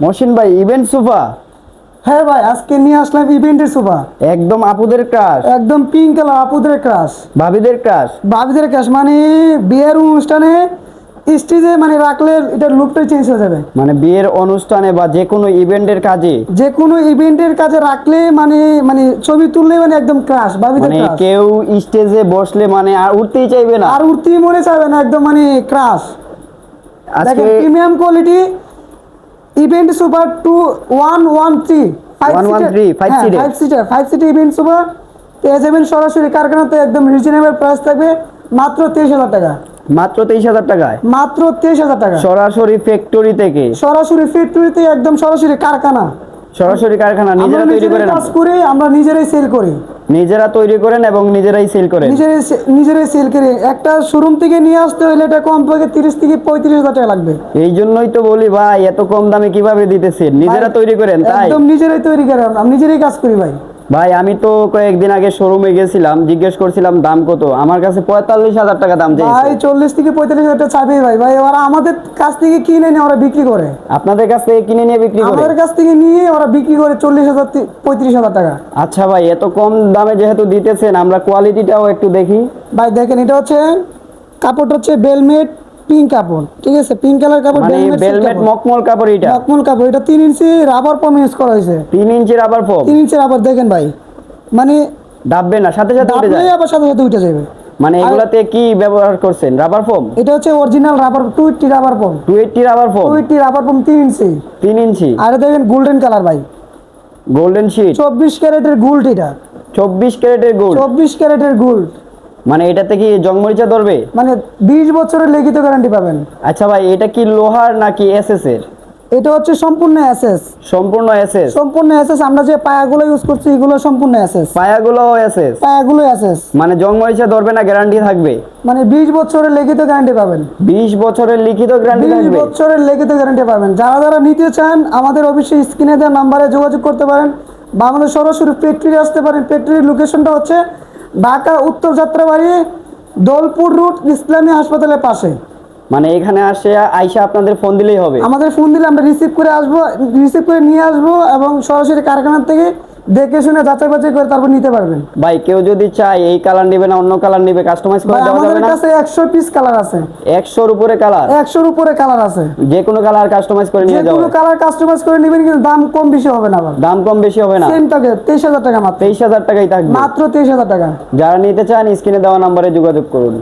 মহসিন ভাই, event sofa. হ্যাঁ ভাই, আজকে নিয়ে আসলাম ইভেন্টের সোফা। একদম আপুদের ক্রাশ, একদম পিঙ্ক কালার, আপুদের ক্রাশ, ভাবিদের ক্রাশ। ভাবিদের ক্রাশ, মানে বিয়ের অনুষ্ঠানে স্টেজে মানে রাখলে এটার লুকটাই চেঞ্জ হয়ে যাবে। মানে বিয়ের অনুষ্ঠানে বা যে কোনো ইভেন্টের কাজে, যে কোনো ইভেন্টের কাজে রাখলে মানে মানে ছবি তুললে মানে একদম ক্রাশ, ভাবিদের মানে ক্রাশ। কেউ স্টেজে বসলে মানে আর উঠতেই চাইবে না। আর উঠতেই মনে চাইবে না, একদম মানে ক্রাশ। আজকে দেখেন প্রিমিয়াম কোয়ালিটি ইভেন্ট সুপার 2113 113 5 সিটের। 5 সিটার ইভেন্ট সুপার পেয়ে যাবেন সরাসরি কারখানাতে, একদম রিজনেবল প্রাইস থাকবে মাত্র 23,000 টাকা। মাত্র 23,000 টাকায়, মাত্র 23,000 টাকা, সরাসরি ফ্যাক্টরি থেকে, সরাসরি ফ্যাক্টরিতে, একদম সরাসরি কারখানা। সরাসরি কারখানা। নিজেরা আমরা তৈরি নিজেরাই করেন, কাজ করি, আমরা নিজেরাই সেল করি, নিজেরা তৈরি করেন এবং নিজেরাই সেল করেন। নিজেরাই সেল করি। একটা শোরুম থেকে নিয়ে আসতে হলে এটা কমপক্ষে 30 থেকে 35,000 টাকা লাগবে। এই জন্যই তো বলি ভাই, এত কম দামে কিভাবে দিতেছেন? নিজেরা তৈরি করেন তাই? একদম নিজেরাই তৈরি করি, আমরা নিজেরাই কাজ করি ভাই। ভাই আমি তো কয়েকদিন আগে শোরুমে গেছিলাম, জিজ্ঞেস করছিলাম দাম কত, আমার কাছে 45,000 টাকা দাম ভাই চাইছে। 40 থেকে 45,000 টাকা চাবে ভাই। ভাই ওরা আমাদের কাছ থেকে কিনে নিয়ে ওরা বিক্রি করে, আপনাদের কাছ থেকে কিনে নিয়ে বিক্রি করে? আমাদের কাছ থেকে নিয়ে ওরা বিক্রি করে 40,000 35,000 টাকা। আচ্ছা ভাই, এত কম দামে যেহেতু দিতেছেন, আমরা কোয়ালিটিটাও একটু দেখি। ভাই দেখেন, এটা হচ্ছে কাপড়টা হচ্ছে বেলমেট পিঙ্ক কাপড়, ঠিক আছে? পিঙ্ক কালার কাপড়, মানে বেলমেট মকমল কাপড়। এটা মকমল কাপড়, এটা 3 ইঞ্চি রাবার ফোম ইউজ করা হয়েছে। 3 ইঞ্চি রাবার ফোম। 3 ইঞ্চি রাবার, দেখেন ভাই, মানে দাববে না, সাথে সাথে উঠে দাবলে যায়। আবার সাথে সাথে উঠে যাবে। মানে এগুলাতে কি ব্যবহার করছেন? Rubber foam. এটা হচ্ছে original rubber 280 rubber foam, 280 rubber foam, 280 rubber foam 3 ইঞ্চি। 3 ইঞ্চি। আর দেখেন গোল্ডেন কালার ভাই, গোল্ডেন শীট, 24 ক্যারেটের গোল্ড। এটা 24 ক্যারেটের গোল্ড। 24 ক্যারেটের গোল্ড, মানে এটাতে কি জংমরিচা ধরবে? মানে 20 বছরের লিখিত গ্যারান্টি পাবেন। আচ্ছা ভাই, এটা কি লোহার নাকি এসএস এর? এটা হচ্ছে সম্পূর্ণ এসএস, সম্পূর্ণ এসএস। সম্পূর্ণ এসএস। আমরা যে পায়াগুলো ইউজ করছি এগুলো সম্পূর্ণ এসএস, পায়াগুলো এসএস। পায়াগুলো এসএস। মানে জংমরিচা ধরবে না, গ্যারান্টি থাকবে? মানে 20 বছরের লিখিত গ্যারান্টি পাবেন। 20 বছরের লিখিত গ্যারান্টি 20 থাকবে? বছরের লিখিত গ্যারান্টি পাবেন। যারা যারা নিতে চান আমাদের অবশ্যই স্ক্রিনে দেওয়া নাম্বারে যোগাযোগ করতে পারেন, বা আমাদের সরাসরি ফ্যাক্টরি আসতে পারেন। ফ্যাক্টরির লোকেশনটা হচ্ছে ঢাকা উত্তর যাত্রাবাড়ি, দোলপুর রুট, ইসলামী হাসপাতালের পাশে। মানে এখানে আসে আইসা আপনাদের ফোন দিলেই হবে? আমাদের ফোন দিলে আমরা রিসিভ করে আসবো, রিসিভ করে নিয়ে আসবো, এবং সরাসরি কারখানা থেকে দেখে শুনে যাচাই বাছাই করে তারপর নিতে পারবেন। ভাই কেউ যদি চায় এই কালার নেবে না অন্য কালার নেবে, কাস্টমাইজ করে ভাই দেওয়া যাবে আমাদের না? কাছে 100 পিস কালার আছে, 100-র উপরে কালার? 100-র উপরে কালার আছে। যে কোনো কালার কাস্টমাইজ করে নিয়ে যে যাবে? কোনো কালার কাস্টমাইজ করে নেবেন, কিন্তু দাম কম বেশি হবে না। আবার দাম কম বেশি হবে না? সেম থাকে 23,000 টাকা মাত্র। 23,000 টাকাই থাকবে। মাত্র 23,000 টাকা। যারা নিতে চান স্ক্রিনে দেওয়া নম্বরে যোগাযোগ করুন।